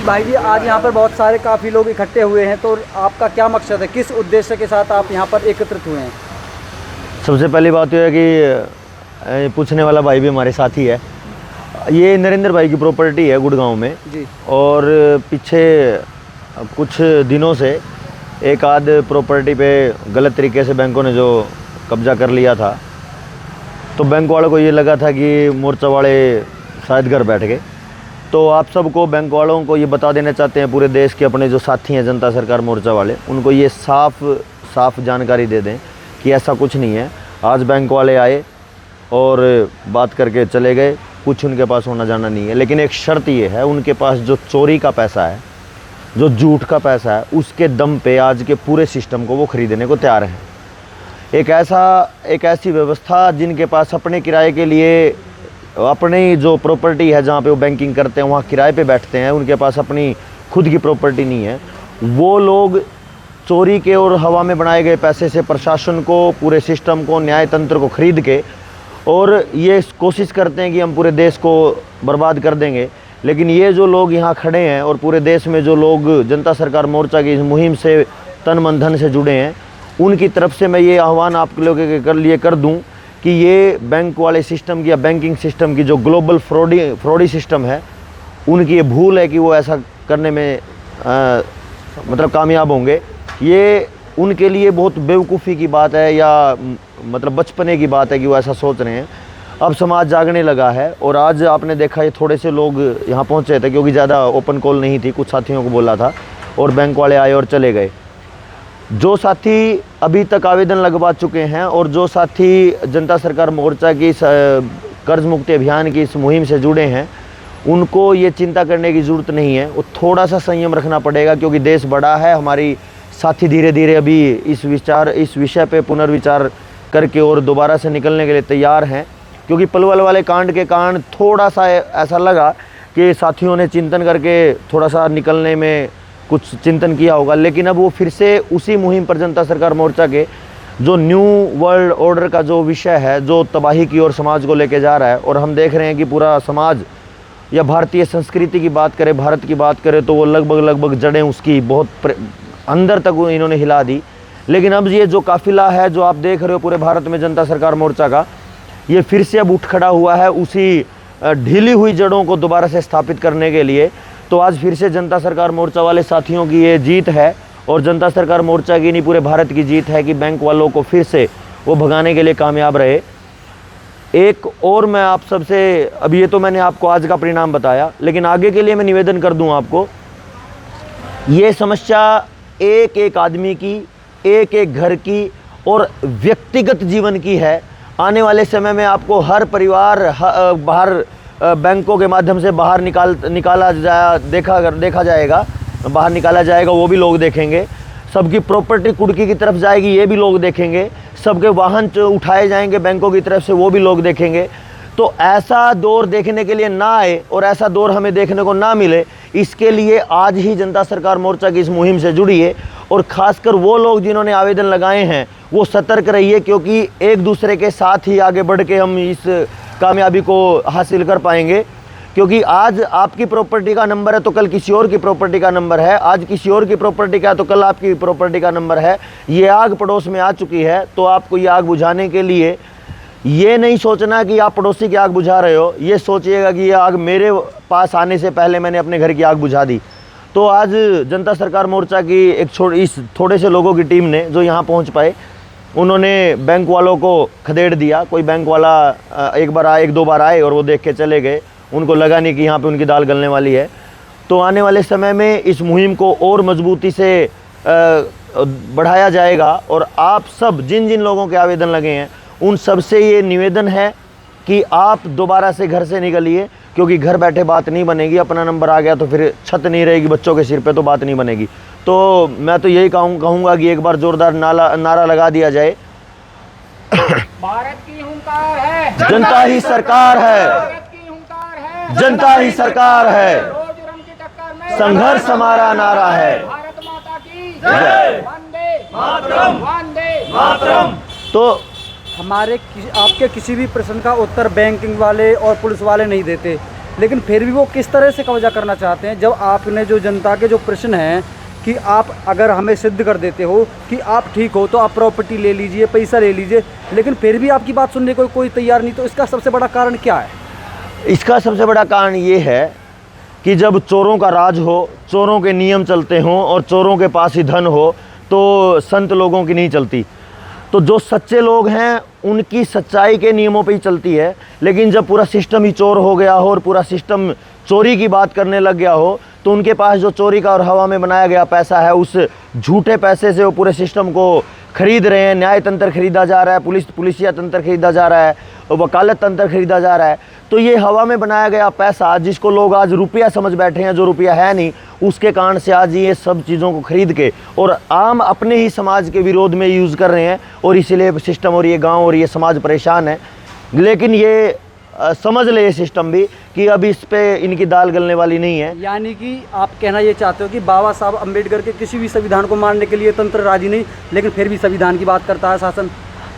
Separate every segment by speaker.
Speaker 1: भाई जी, आज यहाँ पर बहुत सारे काफ़ी लोग इकट्ठे हुए हैं, तो आपका क्या मकसद है, किस उद्देश्य के साथ आप यहाँ पर एकत्रित हुए हैं?
Speaker 2: सबसे पहली बात यह है कि पूछने वाला भाई भी हमारे साथ ही है। ये नरेंद्र भाई की प्रॉपर्टी है गुड़गांव में
Speaker 1: जी।
Speaker 2: और पीछे कुछ दिनों से एक आध प्रॉपर्टी पे गलत तरीके से बैंकों ने जो कब्जा कर लिया था, तो बैंक वालों को ये लगा था कि मोर्चा वाले शायद घर बैठ गए। तो आप सबको, बैंक वालों को ये बता देना चाहते हैं पूरे देश के अपने जो साथी हैं जनता सरकार मोर्चा वाले, उनको ये साफ जानकारी दे दें कि ऐसा कुछ नहीं है। आज बैंक वाले आए और बात करके चले गए, कुछ उनके पास होना जाना नहीं है। लेकिन एक शर्त ये है, उनके पास जो चोरी का पैसा है, जो झूठ का पैसा है, उसके दम पे आज के पूरे सिस्टम को वो खरीदने को तैयार हैं। एक ऐसी व्यवस्था जिनके पास अपने किराए के लिए अपनी जो प्रॉपर्टी है, जहाँ पे वो बैंकिंग करते हैं वहाँ किराए पे बैठते हैं, उनके पास अपनी खुद की प्रॉपर्टी नहीं है, वो लोग चोरी के और हवा में बनाए गए पैसे से प्रशासन को, पूरे सिस्टम को, न्याय तंत्र को खरीद के और ये कोशिश करते हैं कि हम पूरे देश को बर्बाद कर देंगे। लेकिन ये जो लोग यहाँ खड़े हैं और पूरे देश में जो लोग जनता सरकार मोर्चा की इस मुहिम से तन मन धन से जुड़े हैं, उनकी तरफ से मैं ये आह्वान आप लोगों के लिए कर दूं कि ये बैंक वाले सिस्टम की या बैंकिंग सिस्टम की जो ग्लोबल फ्रॉडी सिस्टम है, उनकी ये भूल है कि वो ऐसा करने में मतलब कामयाब होंगे। ये उनके लिए बहुत बेवकूफ़ी की बात है या मतलब बचपने की बात है कि वो ऐसा सोच रहे हैं। अब समाज जागने लगा है और आज आपने देखा ये थोड़े से लोग यहाँ पहुँचे थे, क्योंकि ज़्यादा ओपन कॉल नहीं थी, कुछ साथियों को बोला था और बैंक वाले आए और चले गए। जो साथी अभी तक आवेदन लगवा चुके हैं और जो साथी जनता सरकार मोर्चा की कर्ज मुक्ति अभियान की इस मुहिम से जुड़े हैं, उनको ये चिंता करने की ज़रूरत नहीं है। वो थोड़ा सा संयम रखना पड़ेगा, क्योंकि देश बड़ा है। हमारी साथी धीरे धीरे अभी इस विषय पे पुनर्विचार करके और दोबारा से निकलने के लिए तैयार हैं। क्योंकि पलवल वाले कांड के कारण थोड़ा सा ऐसा लगा कि साथियों ने चिंतन करके थोड़ा सा निकलने में कुछ चिंतन किया होगा, लेकिन अब वो फिर से उसी मुहिम पर जनता सरकार मोर्चा के जो न्यू वर्ल्ड ऑर्डर का जो विषय है, जो तबाही की ओर समाज को लेके जा रहा है। और हम देख रहे हैं कि पूरा समाज या भारतीय संस्कृति की बात करें, भारत की बात करें, तो वो लगभग जड़ें उसकी बहुत अंदर तक इन्होंने हिला दी। लेकिन अब ये जो काफिला है जो आप देख रहे हो पूरे भारत में जनता सरकार मोर्चा का, ये फिर से अब उठ खड़ा हुआ है उसी ढीली हुई जड़ों को दोबारा से स्थापित करने के लिए। तो आज फिर से जनता सरकार मोर्चा वाले साथियों की ये जीत है और जनता सरकार मोर्चा की नहीं, पूरे भारत की जीत है कि बैंक वालों को फिर से वो भगाने के लिए कामयाब रहे। एक और मैं आप सबसे, अभी ये तो मैंने आपको आज का परिणाम बताया, लेकिन आगे के लिए मैं निवेदन कर दूं आपको, ये समस्या एक एक आदमी की, एक एक घर की और व्यक्तिगत जीवन की है। आने वाले समय में आपको हर परिवार बाहर बैंकों के माध्यम से बाहर देखा जाएगा, बाहर निकाला जाएगा, वो भी लोग देखेंगे। सबकी प्रॉपर्टी कुड़की की तरफ जाएगी, ये भी लोग देखेंगे। सबके वाहन उठाए जाएंगे बैंकों की तरफ से, वो भी लोग देखेंगे। तो ऐसा दौर देखने के लिए ना आए और ऐसा दौर हमें देखने को ना मिले, इसके लिए आज ही जनता सरकार मोर्चा की इस मुहिम से जुड़िए। और ख़ासकर वो लोग जिन्होंने आवेदन लगाए हैं, वो सतर्क रहिए, क्योंकि एक दूसरे के साथ ही आगे बढ़ के हम इस कामयाबी को हासिल कर पाएंगे। क्योंकि आज आपकी प्रॉपर्टी का नंबर है तो कल किसी और की प्रॉपर्टी का नंबर है, आज किसी और की प्रॉपर्टी का तो कल आपकी प्रॉपर्टी का नंबर है। ये आग पड़ोस में आ चुकी है, तो आपको ये आग बुझाने के लिए ये नहीं सोचना कि आप पड़ोसी की आग बुझा रहे हो, ये सोचिएगा कि ये आग मेरे पास आने से पहले मैंने अपने घर की आग बुझा दी। तो आज जनता सरकार मोर्चा की इस थोड़े से लोगों की टीम ने जो यहाँ पहुँच पाए, उन्होंने बैंक वालों को खदेड़ दिया। कोई बैंक वाला एक दो बार आए और वो देख के चले गए, उनको लगा नहीं कि यहाँ पे उनकी दाल गलने वाली है। तो आने वाले समय में इस मुहिम को और मजबूती से बढ़ाया जाएगा। और आप सब जिन जिन लोगों के आवेदन लगे हैं, उन सब से ये निवेदन है कि आप दोबारा से घर से निकलिए, क्योंकि घर बैठे बात नहीं बनेगी। अपना नंबर आ गया तो फिर छत नहीं रहेगी बच्चों के सिर पे, तो बात नहीं बनेगी। तो मैं तो यही कहूँगा कि एक बार जोरदार नारा लगा दिया जाए,
Speaker 3: भारत की हुंकार है,
Speaker 2: जनता ही सरकार है,
Speaker 3: भारत की हुंकार है,
Speaker 2: जनता ही सरकार है,
Speaker 3: रोज जुर्म की टक्कर में
Speaker 2: संघर्ष हमारा नारा है।
Speaker 3: भारत माता की जय, वंदे मातरम, वंदे मातरम।
Speaker 1: तो आपके किसी भी प्रश्न का उत्तर बैंकिंग वाले और पुलिस वाले नहीं देते, लेकिन फिर भी वो किस तरह से कब्जा करना चाहते हैं, जब आपने जो जनता के जो प्रश्न हैं कि आप अगर हमें सिद्ध कर देते हो कि आप ठीक हो तो आप प्रॉपर्टी ले लीजिए, पैसा ले लीजिए, लेकिन फिर भी आपकी बात सुनने को कोई तैयार नहीं, तो इसका सबसे बड़ा कारण क्या है?
Speaker 2: इसका सबसे बड़ा कारण ये है कि जब चोरों का राज हो, चोरों के नियम चलते हों और चोरों के पास ही धन हो, तो संत लोगों की नहीं चलती। तो जो सच्चे लोग हैं उनकी सच्चाई के नियमों पे ही चलती है। लेकिन जब पूरा सिस्टम ही चोर हो गया हो और पूरा सिस्टम चोरी की बात करने लग गया हो, तो उनके पास जो चोरी का और हवा में बनाया गया पैसा है, उस झूठे पैसे से वो पूरे सिस्टम को खरीद रहे हैं। न्याय तंत्र खरीदा जा रहा है, पुलिसिया तंत्र खरीदा जा रहा है, वकालत तंत्र खरीदा जा रहा है। तो ये हवा में बनाया गया पैसा, जिसको लोग आज रुपया समझ बैठे हैं, जो रुपया है नहीं, उसके कारण से आज ये सब चीज़ों को खरीद के और आम अपने ही समाज के विरोध में यूज़ कर रहे हैं। और इसीलिए सिस्टम और ये गांव और ये समाज परेशान है। लेकिन ये समझ ले ये सिस्टम भी कि अब इस पे इनकी दाल गलने वाली नहीं है।
Speaker 1: यानी कि आप कहना ये चाहते हो कि बाबा साहब अम्बेडकर के किसी भी संविधान को मानने के लिए तंत्र राजी नहीं, लेकिन फिर भी संविधान की बात करता है शासन?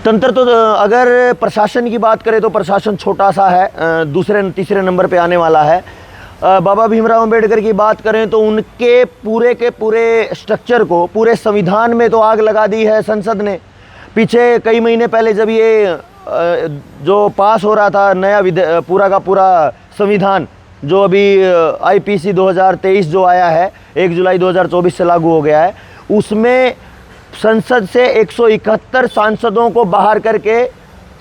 Speaker 2: तंत्र तो अगर प्रशासन की बात करें तो प्रशासन छोटा सा है, दूसरे तीसरे नंबर पे आने वाला है। बाबा भीमराव अम्बेडकर की बात करें तो उनके पूरे के पूरे स्ट्रक्चर को, पूरे संविधान में तो आग लगा दी है संसद ने। पीछे कई महीने पहले जब ये जो पास हो रहा था नया पूरा का पूरा संविधान, जो अभी IPC 2023 जो आया है, 1 जुलाई 2024 से लागू हो गया है, उसमें संसद से 171 सांसदों को बाहर करके,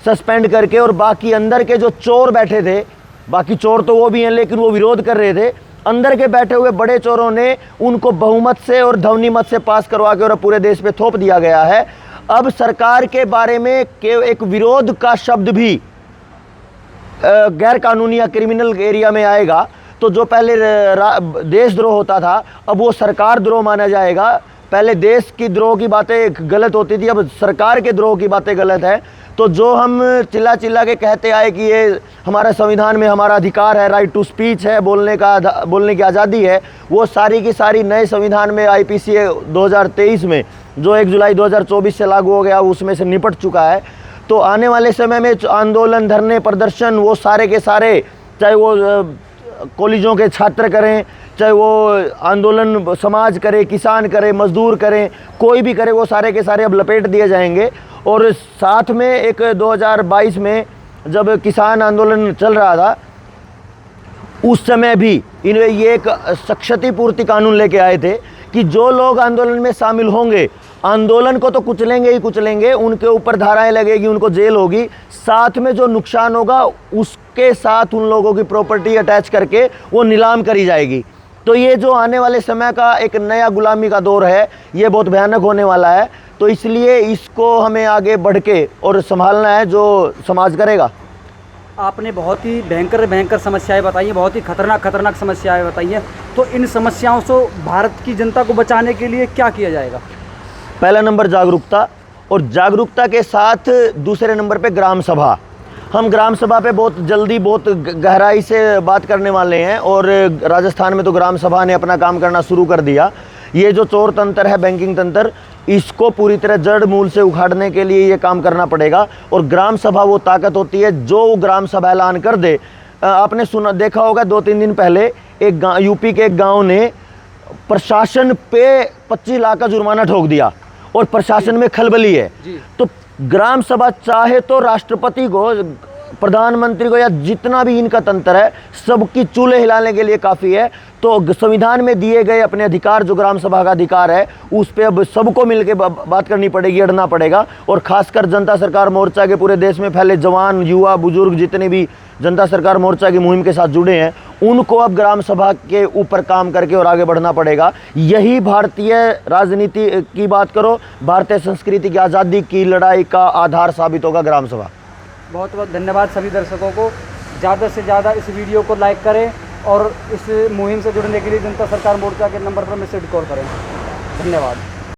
Speaker 2: सस्पेंड करके, और बाकी अंदर के जो चोर बैठे थे, बाकी चोर तो वो भी हैं लेकिन वो विरोध कर रहे थे, अंदर के बैठे हुए बड़े चोरों ने उनको बहुमत से और ध्वनि मत से पास करवा के और पूरे देश पे थोप दिया गया है। अब सरकार के बारे में एक विरोध का शब्द भी गैर कानूनी या क्रिमिनल एरिया में आएगा, तो जो पहले देशद्रोह होता था अब वो सरकार द्रोह माना जाएगा। पहले देश की द्रोह की बातें गलत होती थी, अब सरकार के द्रोह की बातें गलत है। तो जो हम चिल्ला चिल्ला के कहते आए कि ये हमारा संविधान में हमारा अधिकार है, राइट टू स्पीच है, बोलने की आज़ादी है, वो सारी की सारी नए संविधान में IPC 2023 में जो 1 जुलाई 2024 से लागू हो गया, उसमें से निपट चुका है। तो आने वाले समय में आंदोलन, धरने, प्रदर्शन, वो सारे के सारे, चाहे वो कॉलेजों के छात्र करें, चाहे वो आंदोलन समाज करे, किसान करे, मजदूर करें, कोई भी करे, वो सारे के सारे अब लपेट दिए जाएंगे। और साथ में एक 2022 में जब किसान आंदोलन चल रहा था, उस समय भी इन्हें ये एक क्षतिपूर्ति कानून लेके आए थे कि जो लोग आंदोलन में शामिल होंगे, आंदोलन को तो कुचलेंगे ही कुचलेंगे, उनके ऊपर धाराएं लगेगी, उनको जेल होगी, साथ में जो नुकसान होगा उसके साथ उन लोगों की प्रॉपर्टी अटैच करके वो नीलाम करी जाएगी। तो ये जो आने वाले समय का एक नया गुलामी का दौर है, ये बहुत भयानक होने वाला है। तो इसलिए इसको हमें आगे बढ़ के और संभालना है, जो समाज करेगा।
Speaker 1: आपने बहुत ही भयंकर समस्याएं बताई हैं, बहुत ही खतरनाक समस्याएं बताई हैं। तो इन समस्याओं से भारत की जनता को बचाने के लिए क्या किया जाएगा?
Speaker 2: पहला नंबर जागरूकता, और जागरूकता के साथ दूसरे नंबर पे ग्राम सभा। हम ग्राम सभा पे बहुत जल्दी, बहुत गहराई से बात करने वाले हैं, और राजस्थान में तो ग्राम सभा ने अपना काम करना शुरू कर दिया। ये जो चोर तंत्र है, बैंकिंग तंत्र, इसको पूरी तरह जड़ मूल से उखाड़ने के लिए ये काम करना पड़ेगा। और ग्राम सभा वो ताकत होती है जो ग्राम सभा ऐलान कर दे। आपने देखा होगा 2-3 दिन पहले एक यूपी के एक गाँव ने प्रशासन पे 25 लाख का जुर्माना ठोक दिया और प्रशासन में खलबली है। तो ग्राम सभा चाहे तो राष्ट्रपति को, प्रधानमंत्री को, या जितना भी इनका तंत्र है, सबकी चूल्हे हिलाने के लिए काफ़ी है। तो संविधान में दिए गए अपने अधिकार, जो ग्राम सभा का अधिकार है, उस पर अब सबको मिलकर बात करनी पड़ेगी, अड़ना पड़ेगा। और खासकर जनता सरकार मोर्चा के पूरे देश में फैले जवान, युवा, बुजुर्ग, जितने भी जनता सरकार मोर्चा की मुहिम के साथ जुड़े हैं, उनको अब ग्राम सभा के ऊपर काम करके और आगे बढ़ना पड़ेगा। यही भारतीय राजनीति की बात करो, भारतीय संस्कृति की आज़ादी की लड़ाई का आधार साबित होगा ग्राम सभा।
Speaker 1: बहुत बहुत धन्यवाद सभी दर्शकों को। ज़्यादा से ज़्यादा इस वीडियो को लाइक करें और इस मुहिम से जुड़ने के लिए जनता सरकार मोर्चा के नंबर पर मैसेज कॉल करें। धन्यवाद।